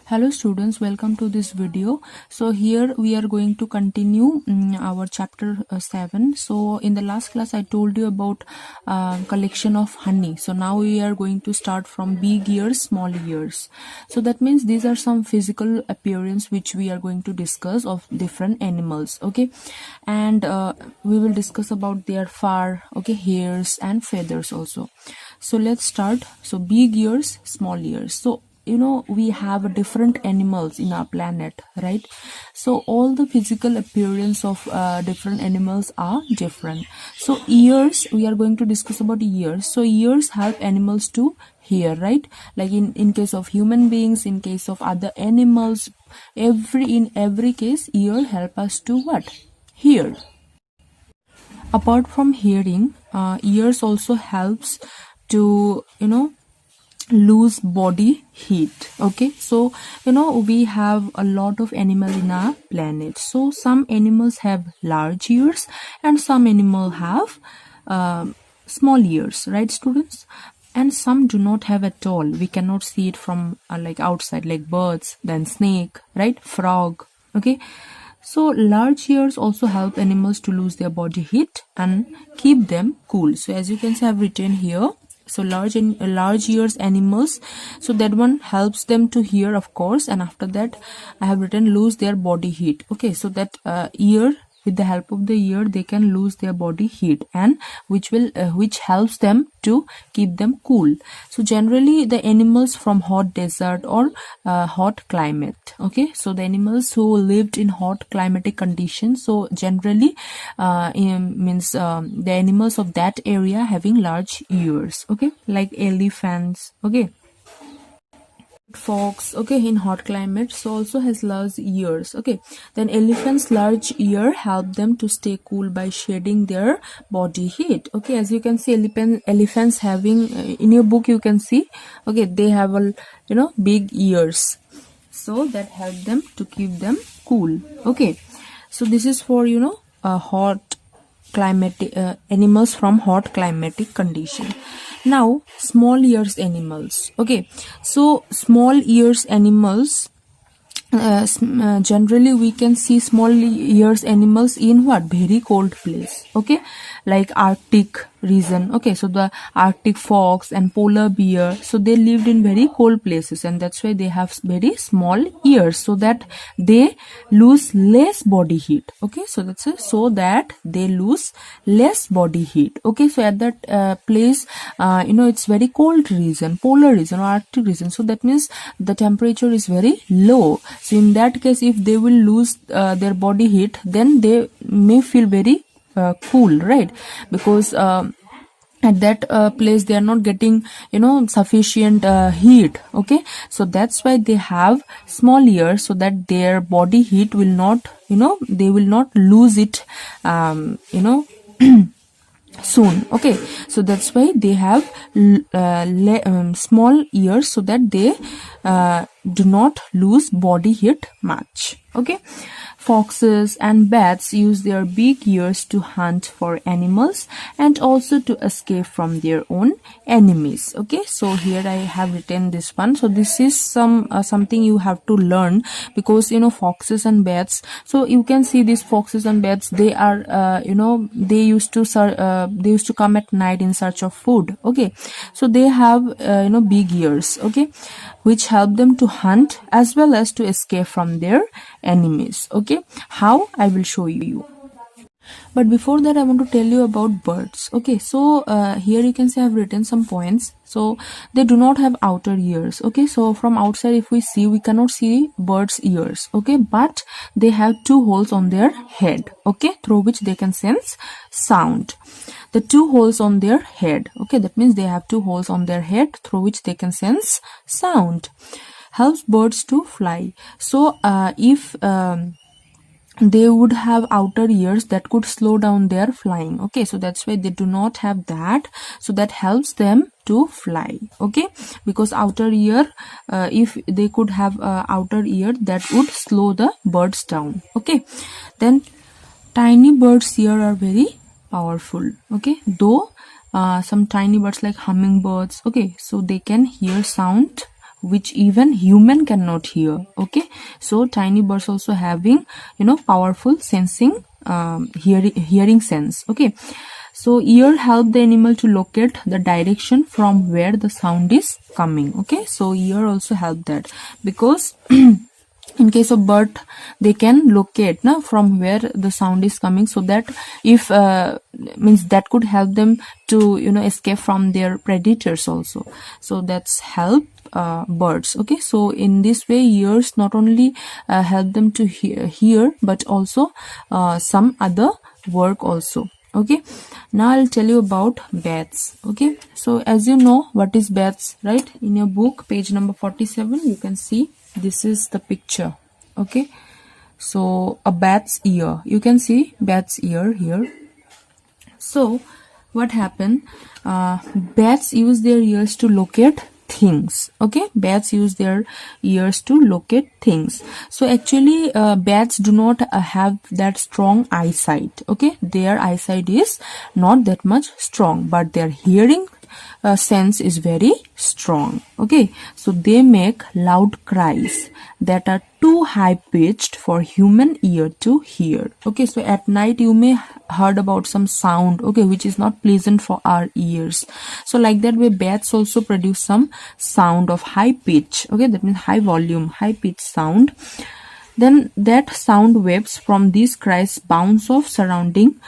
Hello students, welcome to this video. So here we are going to continue our chapter 7. So in the last class I told you about collection of honey. So now we are going to start from big ears, small ears. So that means these are some physical appearance which we are going to discuss of different animals. Okay, and we will discuss about their fur, okay, hairs and feathers also. So let's start. So big ears, small ears. So we have different animals in our planet, right? So all the physical appearance of different animals are different. So ears, we are going to discuss about ears. So ears help animals to hear, right? Like in case of human beings, in case of other animals, in every case ear help us to what? Hear. Apart from hearing, ears also helps to lose body heat. Okay, so we have a lot of animal in our planet. So some animals have large ears and some animal have small ears, right students? And some do not have at all. We cannot see it from like outside, like birds, then snake, right? Frog. Okay, so large ears also help animals to lose their body heat and keep them cool. So as you can see, I've written here, so large ears animals, so that one helps them to hear, of course, and after that I have written lose their body heat. Okay, so that ear, with the help of the ear they can lose their body heat, and which helps them to keep them cool. So generally the animals from hot desert or hot climate. Okay, so the animals who lived in hot climatic conditions, so generally the animals of that area having large ears. Okay, like elephants, okay, fox, okay, in hot climate, so also has large ears. Okay, then elephants large ear help them to stay cool by shading their body heat. Okay, as you can see, elephants having in your book you can see, okay, they have a big ears, so that help them to keep them cool. Okay, so this is for hot climatic animals from hot climatic condition. Now small ears animals. Okay, so small ears animals, generally we can see small ears animals in what? Very cold place. Okay, like Arctic region. Okay, so the Arctic fox and polar bear, so they lived in very cold places, and that's why they have very small ears, so that they lose less body heat. Okay, so that's it, so that they lose less body heat. Okay, so at that place it's very cold region, polar region or Arctic region, so that means the temperature is very low. So in that case, if they will lose their body heat, then they may feel very cool, right? Because at that place they are not getting sufficient heat. Okay, so that's why they have small ears, so that their body heat will not they will not lose it soon. Okay, so that's why they have small ears, so that they do not lose body heat much. Okay, foxes and bats use their big ears to hunt for animals and also to escape from their own enemies. Okay, so here I have written this one. So this is something you have to learn, because foxes and bats, so you can see these foxes and bats, they are they used to come at night in search of food. Okay, so they have big ears, okay, which help them to hunt as well as to escape from their enemies. Okay, how? I will show you. But before that I want to tell you about birds. Okay, so here you can see I've written some points. So they do not have outer ears. Okay, so from outside if we see, we cannot see birds' ears. Okay, but they have two holes on their head, okay, through which they can sense sound. The two holes on their head, okay, that means they have two holes on their head through which they can sense sound. Helps birds to fly. So if they would have outer ears, that could slow down their flying. Okay, so that's why they do not have that, so that helps them to fly. Okay, because outer ear, if they could have outer ear, that would slow the birds down. Okay, then tiny birds ear are very powerful. Okay, though some tiny birds like hummingbirds, okay, so they can hear sound which even human cannot hear. Okay, so tiny birds also having powerful sensing hearing sense. Okay, so ear help the animal to locate the direction from where the sound is coming. Okay, so ear also help that, because in case of bird they can locate from where the sound is coming, so that if means that could help them to escape from their predators also. So that's help birds. Okay, so in this way ears not only help them to hear but also some other work also. Okay, now I'll tell you about bats. Okay, so as you know what is bats, right? In your book, page number 47, you can see this is the picture. Okay, so a bat's ear, you can see bat's ear here. So what happened, bats use their ears to locate things. Okay, bats use their ears to locate things. So actually bats do not have that strong eyesight. Okay, their eyesight is not that much strong, but their hearing sense is very strong. Okay, so they make loud cries that are too high pitched for human ear to hear. Okay, so at night you may heard about some sound, okay, which is not pleasant for our ears. So like that way bats also produce some sound of high pitch. Okay, that means high volume, high pitch sound. Then that sound waves from these cries bounce off surrounding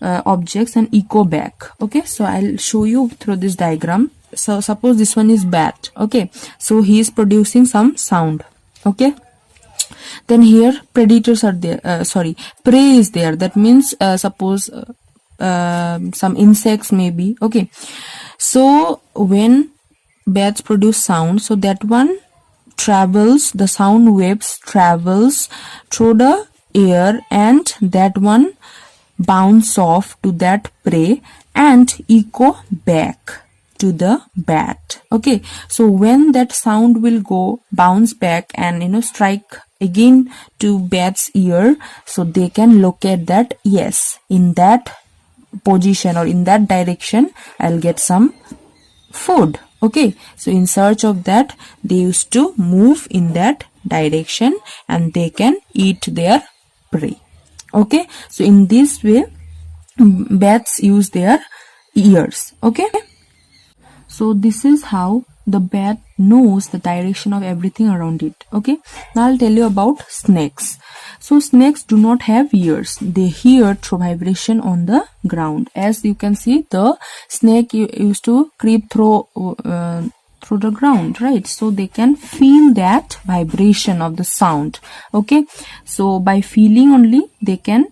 objects and echo back. Okay, so I'll show you through this diagram. So suppose this one is bat. Okay, so he is producing some sound. Okay, then here predators are there, prey is there. That means suppose some insects maybe. Okay, so when bats produce sound, so that one travels, the sound waves travels through the air, and that one bounce off to that prey and echo back to the bat. Okay, so when that sound will go bounce back and strike again to bat's ear, so they can locate that, yes, in that position or in that direction I'll get some food. Okay, so in search of that they used to move in that direction and they can eat their prey. Okay, so in this way bats use their ears. Okay, so this is how the bat knows the direction of everything around it. Okay, now I'll tell you about snakes. So snakes do not have ears, they hear through vibration on the ground. As you can see, the snake used to creep through the ground, right? So they can feel that vibration of the sound. Okay, so by feeling only they can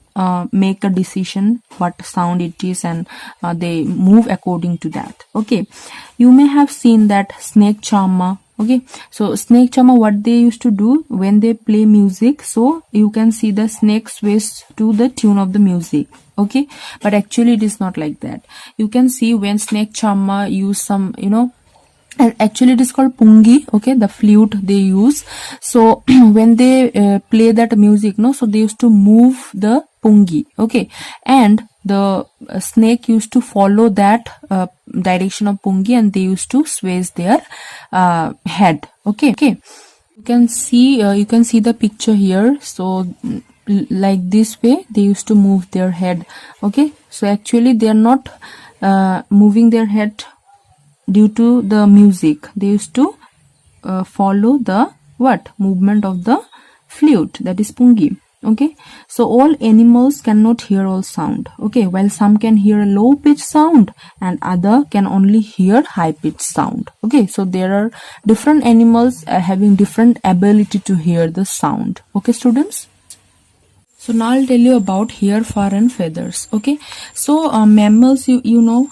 make a decision what sound it is, and they move according to that. Okay, you may have seen that snake charmer. Okay, so snake charmer, what they used to do when they play music, so you can see the snake sways to the tune of the music. Okay, but actually it is not like that. You can see when snake charmer use some and actually it is called pungi. Okay, the flute they use. So when they play that music, so they used to move the pungi. Okay, and the snake used to follow that direction of pungi, and they used to sway their head. Okay, you can see the picture here. So like this way they used to move their head. Okay, so actually they are not moving their head due to the music. They used to follow the movement of the flute, that is pungi. Okay, so all animals cannot hear all sound. Okay, while some can hear a low pitch sound and other can only hear high pitch sound. Okay, so there are different animals having different ability to hear the sound. Okay, students, so now I'll tell you about hair, fur and feathers. Okay, so mammals, you know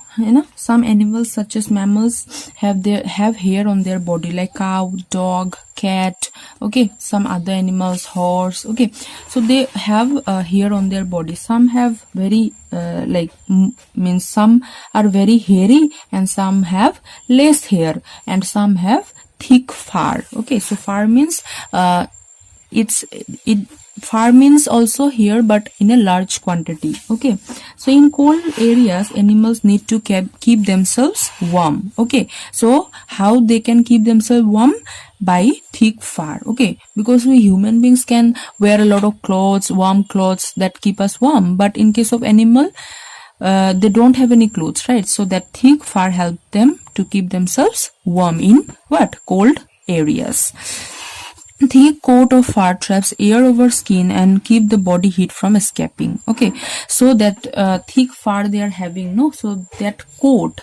some animals such as mammals have hair on their body, like cow, dog, cat. Okay, some other animals, horse. Okay, so they have hair on their body. Some have very some are very hairy and some have less hair and some have thick fur. Okay, so fur means far means also here, but in a large quantity. Okay, so in cold areas animals need to keep themselves warm. Okay, so how they can keep themselves warm? By thick fur. Okay, because we human beings can wear a lot of clothes, warm clothes that keep us warm, but in case of animal, they don't have any clothes, right? So that thick fur help them to keep themselves warm in what? Cold areas. Thick coat of fur traps air over skin and keep the body heat from escaping. Okay, so that thick fur they are having, no, so that coat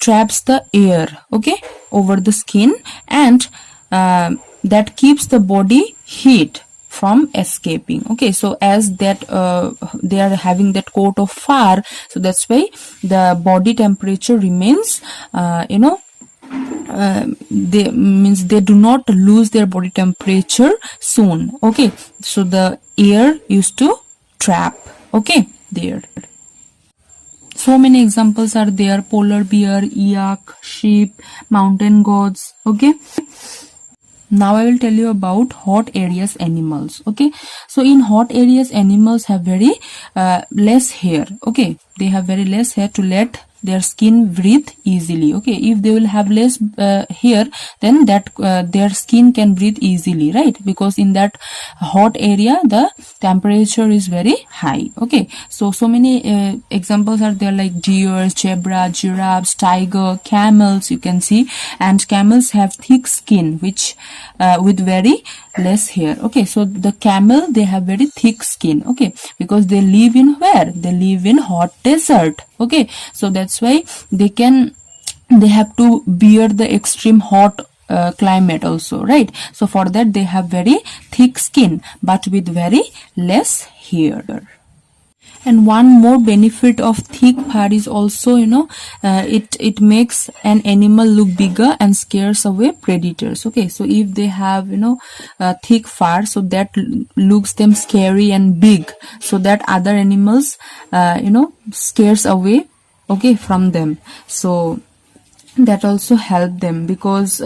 traps the air, okay, over the skin, and that keeps the body heat from escaping. Okay, so as that they are having that coat of fur, so that's why the body temperature remains they do not lose their body temperature soon. Okay, so the air used to trap, okay, there. So many examples are there: polar bear, yak, sheep, mountain goats. Okay, now I will tell you about hot areas animals. Okay, so in hot areas animals have very less hair. Okay, they have very less hair to let their skin breathe easily. Okay, if they will have less hair, then that their skin can breathe easily, right? Because in that hot area the temperature is very high. Okay, so many examples are there, like deer, zebra, giraffes, tiger, camels, you can see. And camels have thick skin which with very less hair. Okay, so the camel, they have very thick skin. Okay, because they live in where? They live in hot desert. Okay, so that's why they have to bear the extreme hot climate also, right? So for that they have very thick skin but with very less hair. And one more benefit of thick fur is also, it makes an animal look bigger and scares away predators. Okay, so if they have thick fur, so that looks them scary and big, so that other animals scares away, okay, from them. So that also help them, because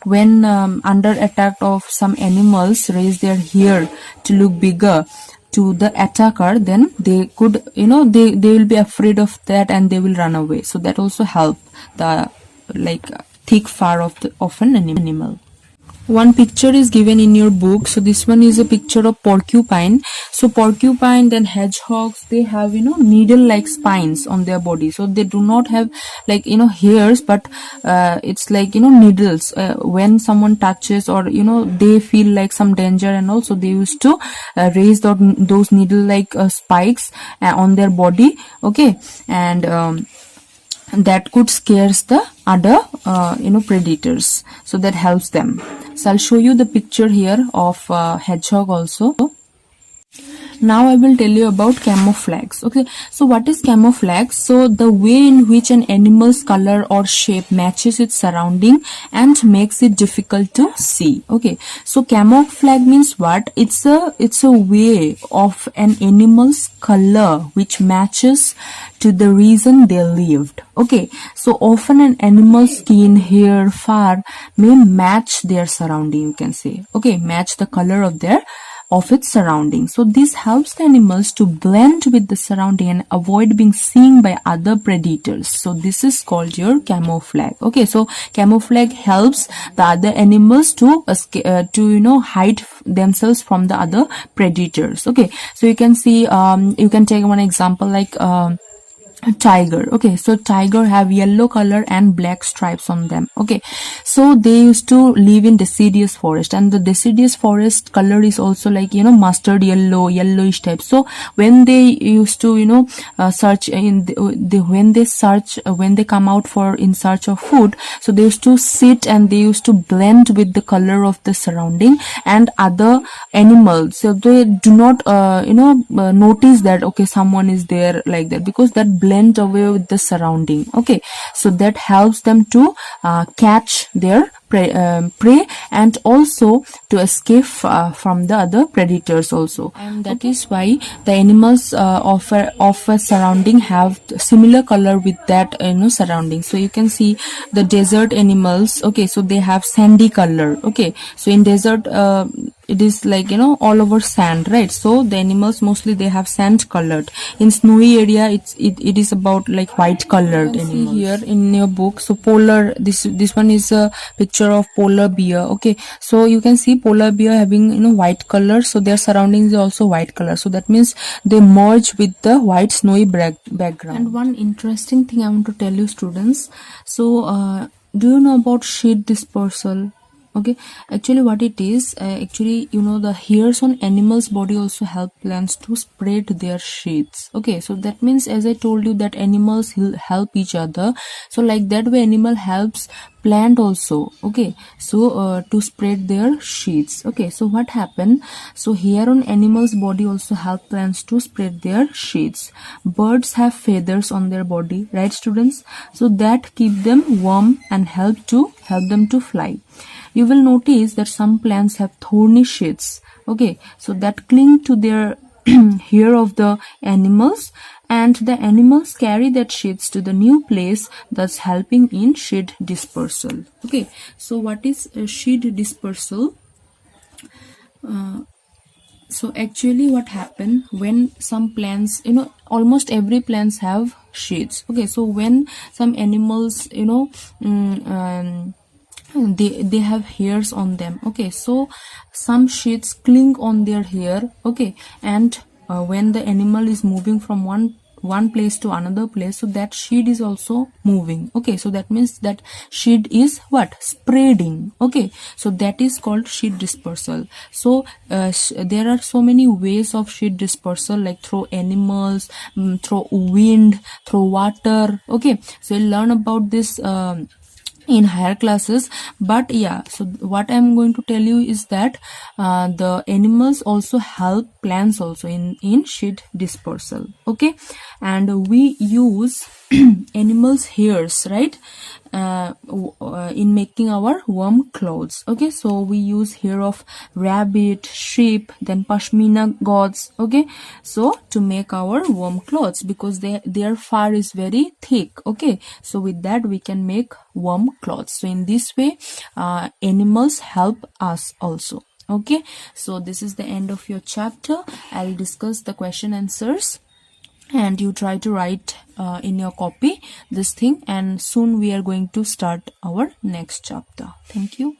when under attack of some animals raise their hair to look bigger to the attacker, then they could they will be afraid of that and they will run away. So that also help the thick fur of an animal. One picture is given in your book. So this one is a picture of porcupine. So porcupine and hedgehogs, they have needle like spines on their body. So they do not have hairs, but it's like needles. When someone touches or they feel like some danger, and also they used to raise those needle like spikes on their body. Okay, and that could scares the other predators, so that helps them. So I'll show you the picture here of hedgehog also. Now I will tell you about camouflage. Okay, so what is camouflage? So the way in which an animal's color or shape matches its surrounding and makes it difficult to see. Okay, so camouflage means what? It's a way of an animal's color which matches to the region they lived. Okay, so often an animal's skin, hair, fur may match their surrounding, you can say. Okay, match the color of its surroundings. So this helps the animals to blend with the surrounding and avoid being seen by other predators. So this is called your camouflage. Okay, so camouflage helps the other animals to hide themselves from the other predators. Okay, so you can see you can take one example like tiger. Okay, so tiger have yellow color and black stripes on them. Okay, so they used to live in deciduous forest, and the deciduous forest color is also like mustard yellow, yellowish type. So when they used to search in when they come out in search of food, so they used to sit and they used to blend with the color of the surrounding and other animals. So they do not notice that okay, someone is there, like that, because that blend away with the surrounding. Okay, so that helps them to catch their prey and also to escape from the other predators also. And that is why the animals of a surrounding have similar color with that surrounding. So you can see the desert animals. Okay, so they have sandy color. Okay, so in desert it is like, you know, all over sand, right? So the animals mostly they have sand colored. In snowy area it is about like white colored animals. See here in your book, so polar, this one is a picture of polar bear. Okay, so you can see polar bear having, you know, white color, so their surroundings are also white color, so that means they merge with the white snowy background. And one interesting thing I want to tell you, students, so do you know about sheet dispersal? Okay, actually what it is, actually, you know, the hairs on animals body also help plants to spread their sheets. Okay, so that means, as I told you, that animals help each other, so like that way animal helps plant also. Okay, so to spread their sheets. Okay, so what happened, so hair on animals body also help plants to spread their sheets. Birds have feathers on their body, right students? So that keep them warm and help them to fly. You will notice that some plants have thorny sheets, okay, so that cling to their hair of the animals, and the animals carry that sheets to the new place, thus helping in sheet dispersal. Okay, so what is sheet dispersal? So actually what happened, when some plants, you know, almost every plants have sheets. Okay, so when some animals, you know, they have hairs on them. Okay, so some sheets cling on their hair. Okay, and when the animal is moving from one place to another place, so that sheet is also moving. Okay, so that means that sheet is what, spreading. Okay, so that is called sheet dispersal. So there are so many ways of sheet dispersal, like through animals, through wind, through water. Okay, so you'll learn about this in higher classes, but yeah, so what I'm going to tell you is that the animals also help plants also in sheet dispersal. Okay, and we use animals hairs, right, in making our warm clothes. Okay, so we use hair of rabbit, sheep, then pashmina goats. Okay, so to make our warm clothes, because their fur is very thick. Okay, so with that we can make warm clothes. So in this way animals help us also. Okay, so this is the end of your chapter. I'll discuss the question answers, and you try to write in your copy this thing, and soon we are going to start our next chapter. Thank you.